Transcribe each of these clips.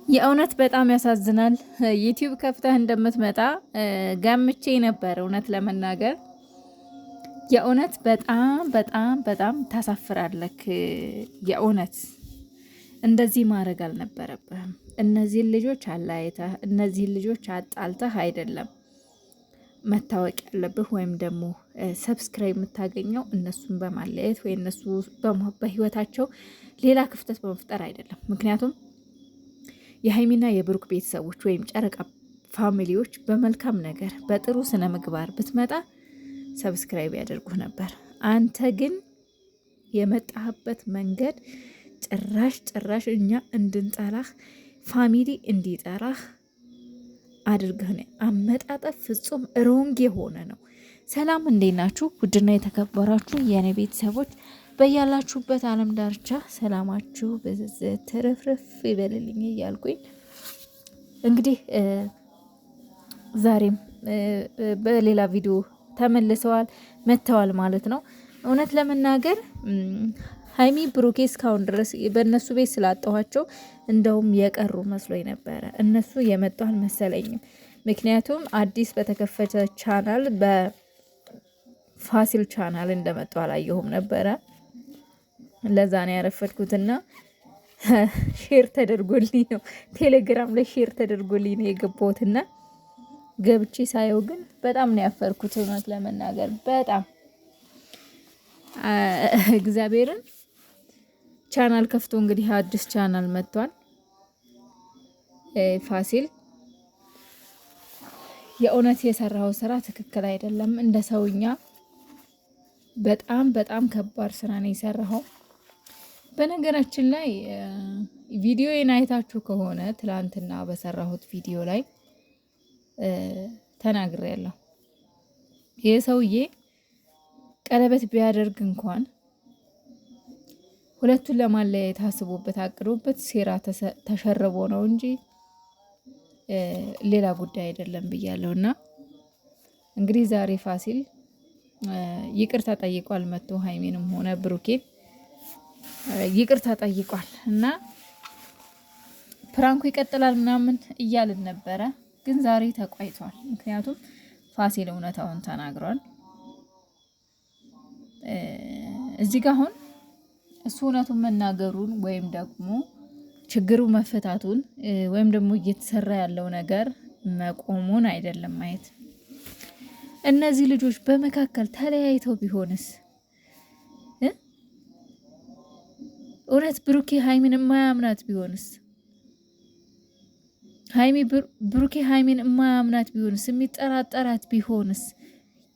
የእውነት በጣም ያሳዝናል። ዩቲዩብ ከፍተህ እንደምትመጣ ገምቼ ነበር። እውነት ለመናገር የእውነት በጣም በጣም በጣም ታሳፍራለክ። የእውነት እንደዚህ ማድረግ አልነበረብህም። እነዚህን ልጆች አለያይተህ እነዚህን ልጆች አጣልተህ አይደለም መታወቅ ያለብህ ወይም ደግሞ ሰብስክራይብ የምታገኘው እነሱን በማለያየት ወይ እነሱ በህይወታቸው ሌላ ክፍተት በመፍጠር አይደለም። ምክንያቱም የሀይሚና የብሩክ ቤተሰቦች ወይም ጨረቃ ፋሚሊዎች በመልካም ነገር በጥሩ ስነ ምግባር ብትመጣ ሰብስክራይብ ያደርጉህ ነበር። አንተ ግን የመጣህበት መንገድ ጭራሽ እኛ እንድንጠላህ ፋሚሊ እንዲጠራህ አድርገህ ነው። አመጣጠፍ ፍጹም ሮንግ የሆነ ነው። ሰላም እንዴት ናችሁ? ውድና የተከበራችሁ የኔ ቤተሰቦች በያላችሁበት ዓለም ዳርቻ ሰላማችሁ በዝዝት ትርፍርፍ ይበልልኝ እያልኩኝ እንግዲህ ዛሬም በሌላ ቪዲዮ መጥተዋል ማለት ነው። እውነት ለመናገር ሀይሚ ብሩኬ እስካሁን ድረስ በእነሱ ቤት ስላጣኋቸው እንደውም የቀሩ መስሎኝ ነበረ። እነሱ የመጡ አልመሰለኝም። ምክንያቱም አዲስ በተከፈተ ቻናል በፋሲል ቻናል እንደመጡ አላየሁም ነበረ። ለዛ ነው ያረፈድኩትና ሼር ተደርጎልኝ ነው ቴሌግራም ላይ ሼር ተደርጎልኝ ነው የገባሁትና ገብቼ ሳየው ግን በጣም ነው ያፈርኩት። እውነት ለመናገር በጣም እግዚአብሔርን ቻናል ከፍቶ እንግዲህ አዲስ ቻናል መጥቷል ፋሲል። የእውነት የሰራው ስራ ትክክል አይደለም። እንደ ሰውኛ በጣም በጣም ከባድ ስራ ነው የሰራው። በነገራችን ላይ ቪዲዮዬን አይታችሁ ከሆነ ትላንትና በሰራሁት ቪዲዮ ላይ ተናግሬያለሁ። ይህ ሰውዬ ቀለበት ቢያደርግ እንኳን ሁለቱን ለማለያየት አስቦበት አቅዶበት ሴራ ተሸርቦ ነው እንጂ ሌላ ጉዳይ አይደለም ብያለሁ። እና እንግዲህ ዛሬ ፋሲል ይቅርታ ጠይቋል። መጥቶ ሀይሜንም ሆነ ብሩኬን ይቅርታ ጠይቋል። እና ፕራንኩ ይቀጥላል ምናምን እያልን ነበረ፣ ግን ዛሬ ተቋይቷል። ምክንያቱም ፋሲል እውነታውን ተናግሯል። እዚህ ጋር አሁን እሱ እውነቱን መናገሩን ወይም ደግሞ ችግሩ መፈታቱን ወይም ደግሞ እየተሰራ ያለው ነገር መቆሙን አይደለም ማየት። እነዚህ ልጆች በመካከል ተለያይተው ቢሆንስ? እውነት ብሩኬ ሀይሚን የማያምናት ቢሆንስ? ብሩኬ ሀይሚን የማያምናት ቢሆንስ? የሚጠራጠራት ቢሆንስ?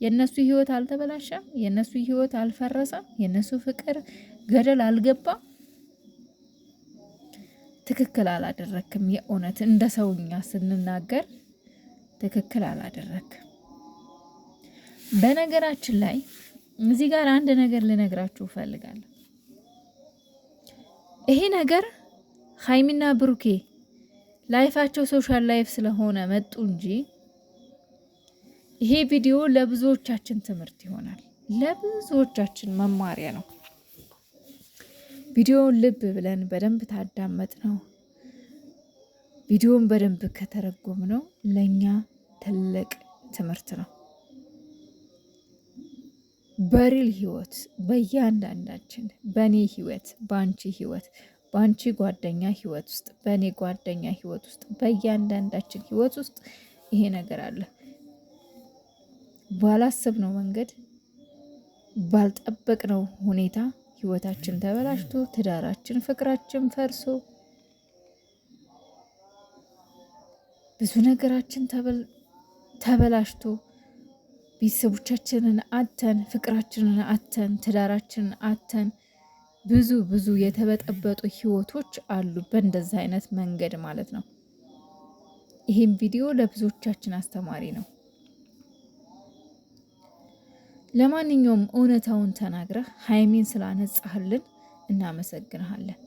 የእነሱ ህይወት አልተበላሸም? የእነሱ ህይወት አልፈረሰም? የእነሱ ፍቅር ገደል አልገባም? ትክክል አላደረክም። የእውነት እንደ ሰውኛ ስንናገር ትክክል አላደረክም። በነገራችን ላይ እዚህ ጋር አንድ ነገር ልነግራችሁ እፈልጋለሁ። ይሄ ነገር ሀይሚና ብሩኬ ላይፋቸው ሶሻል ላይፍ ስለሆነ መጡ እንጂ ይሄ ቪዲዮ ለብዙዎቻችን ትምህርት ይሆናል፣ ለብዙዎቻችን መማሪያ ነው። ቪዲዮውን ልብ ብለን በደንብ ታዳመጥ ነው፣ ቪዲዮውን በደንብ ከተረጎም ነው ለእኛ ትልቅ ትምህርት ነው። በሪል ህይወት በእያንዳንዳችን በእኔ ህይወት፣ በአንቺ ህይወት፣ በአንቺ ጓደኛ ህይወት ውስጥ፣ በእኔ ጓደኛ ህይወት ውስጥ፣ በእያንዳንዳችን ህይወት ውስጥ ይሄ ነገር አለ። ባላሰብነው መንገድ ባልጠበቅነው ሁኔታ ህይወታችን ተበላሽቶ ትዳራችን፣ ፍቅራችን ፈርሶ ብዙ ነገራችን ተበላሽቶ ቤተሰቦቻችንን አተን፣ ፍቅራችንን አተን፣ ትዳራችንን አተን ብዙ የተበጠበጡ ህይወቶች አሉ። በእንደዚህ አይነት መንገድ ማለት ነው። ይህም ቪዲዮ ለብዙዎቻችን አስተማሪ ነው። ለማንኛውም እውነታውን ተናግረህ ሀይሚን ስላነጻህልን እናመሰግንሃለን።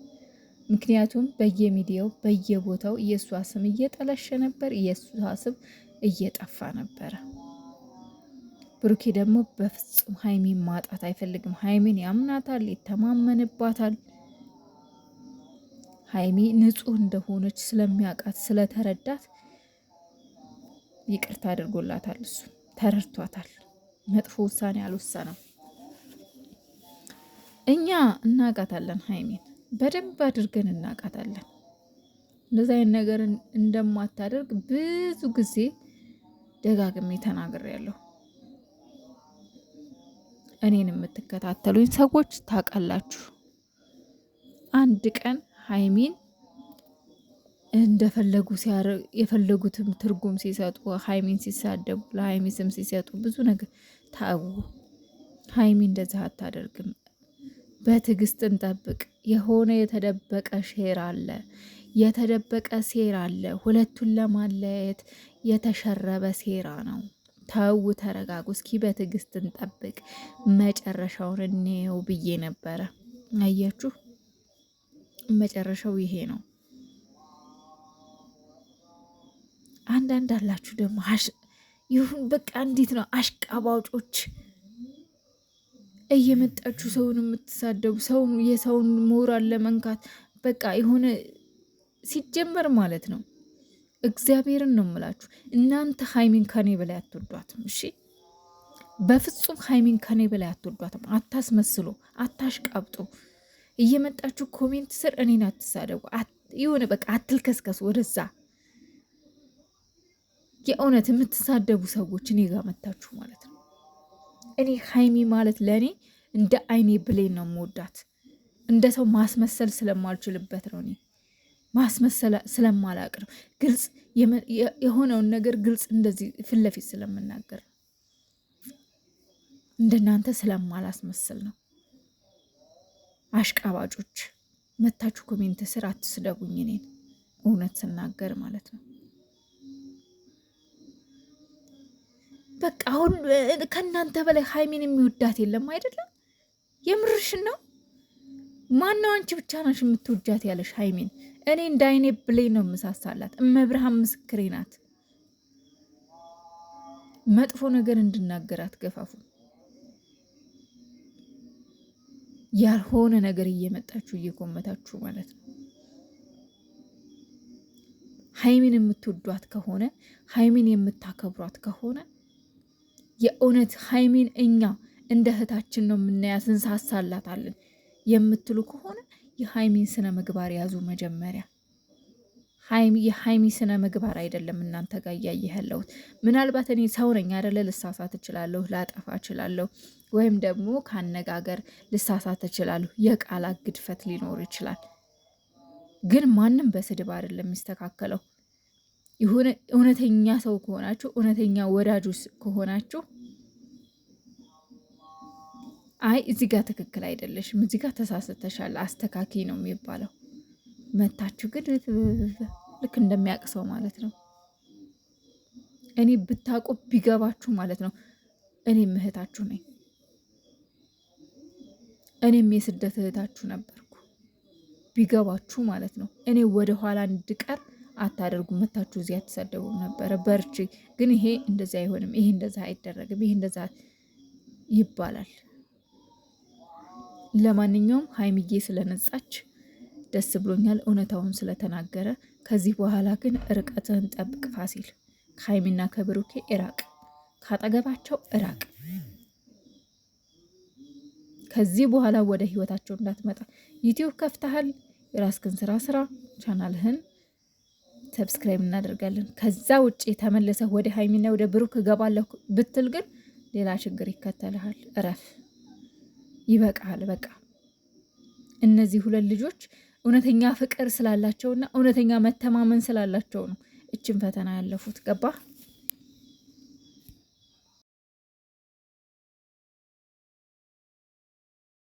ምክንያቱም በየሚዲያው በየቦታው የእሷ ስም እየጠለሸ ነበር፣ የእሷ ስም እየጠፋ ነበረ። ብሩኬ ደግሞ በፍጹም ሀይሚን ማጣት አይፈልግም። ሀይሚን ያምናታል፣ ይተማመንባታል። ሀይሚ ንጹህ እንደሆነች ስለሚያውቃት ስለተረዳት ይቅርታ አድርጎላታል። እሱ ተረድቷታል። መጥፎ ውሳኔ አልወሰነም። እኛ እናውቃታለን፣ ሀይሚን በደንብ አድርገን እናውቃታለን። እንደዚ አይነት ነገር እንደማታደርግ ብዙ ጊዜ ደጋግሜ ተናግሬያለሁ። እኔን የምትከታተሉኝ ሰዎች ታውቃላችሁ። አንድ ቀን ሀይሚን እንደፈለጉ የፈለጉትም ትርጉም ሲሰጡ፣ ሀይሚን ሲሳደቡ፣ ለሀይሚ ስም ሲሰጡ ብዙ ነገር ታው። ሀይሚ እንደዚህ አታደርግም። በትዕግስት እንጠብቅ። የሆነ የተደበቀ ሼር አለ፣ የተደበቀ ሴራ አለ። ሁለቱን ለማለየት የተሸረበ ሴራ ነው። ተው፣ ተረጋጉ። እስኪ በትዕግስት እንጠብቅ፣ መጨረሻውን እንየው ብዬ ነበረ። አያችሁ፣ መጨረሻው ይሄ ነው። አንዳንድ አላችሁ ደግሞ ይሁን በቃ እንዴት ነው አሽቃባጮች እየመጣችሁ ሰውን የምትሳደቡ፣ የሰውን ሞራል ለመንካት በቃ የሆነ ሲጀመር ማለት ነው። እግዚአብሔርን ነው የምላችሁ፣ እናንተ ሀይሚን ከኔ በላይ አትወዷትም። እሺ፣ በፍጹም ሀይሚን ከኔ በላይ አትወዷትም። አታስመስሉ፣ አታሽቃብጡ። እየመጣችሁ ኮሜንት ስር እኔን አትሳደቡ። የሆነ በቃ አትልከስከሱ ወደዛ። የእውነት የምትሳደቡ ሰዎች እኔ ጋር መታችሁ ማለት ነው። እኔ ሀይሚ ማለት ለእኔ እንደ አይኔ ብሌን ነው የምወዳት። እንደ ሰው ማስመሰል ስለማልችልበት ነው። እኔ ማስመሰል ስለማላቅ ነው። ግልጽ የሆነውን ነገር ግልጽ እንደዚህ ፊት ለፊት ስለምናገር ነው። እንደናንተ ስለማላስመስል ነው። አሽቃባጮች መታችሁ ኮሜንት ስር አትስደቡኝ፣ እኔን እውነት ስናገር ማለት ነው። በቃ አሁን ከእናንተ በላይ ሀይሚን የሚወዳት የለም አይደለም? የምርሽን ነው? ማነው አንቺ ብቻ ናሽ የምትወጃት ያለሽ ሀይሚን? እኔ እንደ አይኔ ብሌን ነው የምሳሳላት። እመብርሃን ምስክሬ ናት። መጥፎ ነገር እንድናገራት ገፋፉ። ያልሆነ ነገር እየመጣችሁ እየኮመታችሁ ማለት ነው። ሀይሚን የምትወዷት ከሆነ ሀይሚን የምታከብሯት ከሆነ የእውነት ሀይሚን እኛ እንደ እህታችን ነው የምናያት፣ እንሳሳላታለን የምትሉ ከሆነ የሀይሚን ስነ ምግባር ያዙ። መጀመሪያ የሀይሚ ስነ ምግባር አይደለም እናንተ ጋር እያየህ ያለሁት። ምናልባት እኔ ሰው ነኝ አይደለ? ልሳሳት እችላለሁ፣ ላጠፋ እችላለሁ፣ ወይም ደግሞ ከአነጋገር ልሳሳት እችላለሁ። የቃላት ግድፈት ሊኖር ይችላል። ግን ማንም በስድብ አይደለም የሚስተካከለው። የሆነ እውነተኛ ሰው ከሆናችሁ፣ እውነተኛ ወዳጆች ከሆናችሁ አይ እዚህ ጋር ትክክል አይደለሽም፣ እዚህ ጋር ተሳስተሻል፣ አስተካኪ ነው የሚባለው። መታችሁ ግን ልክ እንደሚያቅሰው ማለት ነው። እኔ ብታውቁ ቢገባችሁ ማለት ነው። እኔም እህታችሁ ነኝ። እኔም የስደት እህታችሁ ነበርኩ። ቢገባችሁ ማለት ነው። እኔ ወደኋላ እንድቀር አታደርጉ። መታችሁ እዚህ አትሰደቡ ነበረ። በርቺ። ግን ይሄ እንደዛ አይሆንም፣ ይሄ እንደዛ አይደረግም፣ ይሄ እንደዛ ይባላል። ለማንኛውም ሀይሚዬ ስለነጻች ደስ ብሎኛል፣ እውነታውን ስለተናገረ። ከዚህ በኋላ ግን ርቀትህን ጠብቅ ፋሲል። ከሀይሚና ከብሩኬ እራቅ፣ ካጠገባቸው እራቅ። ከዚህ በኋላ ወደ ህይወታቸው እንዳትመጣ። ዩቲዩብ ከፍተሃል፣ የራስህን ስራ፣ ቻናልህን ሰብስክራይብ እናደርጋለን። ከዛ ውጭ ተመለሰህ ወደ ሀይሚና ወደ ብሩክ እገባለሁ ብትል ግን ሌላ ችግር ይከተልሃል። እረፍ፣ ይበቃል። በቃ እነዚህ ሁለት ልጆች እውነተኛ ፍቅር ስላላቸውና እውነተኛ መተማመን ስላላቸው ነው እችን ፈተና ያለፉት። ገባ?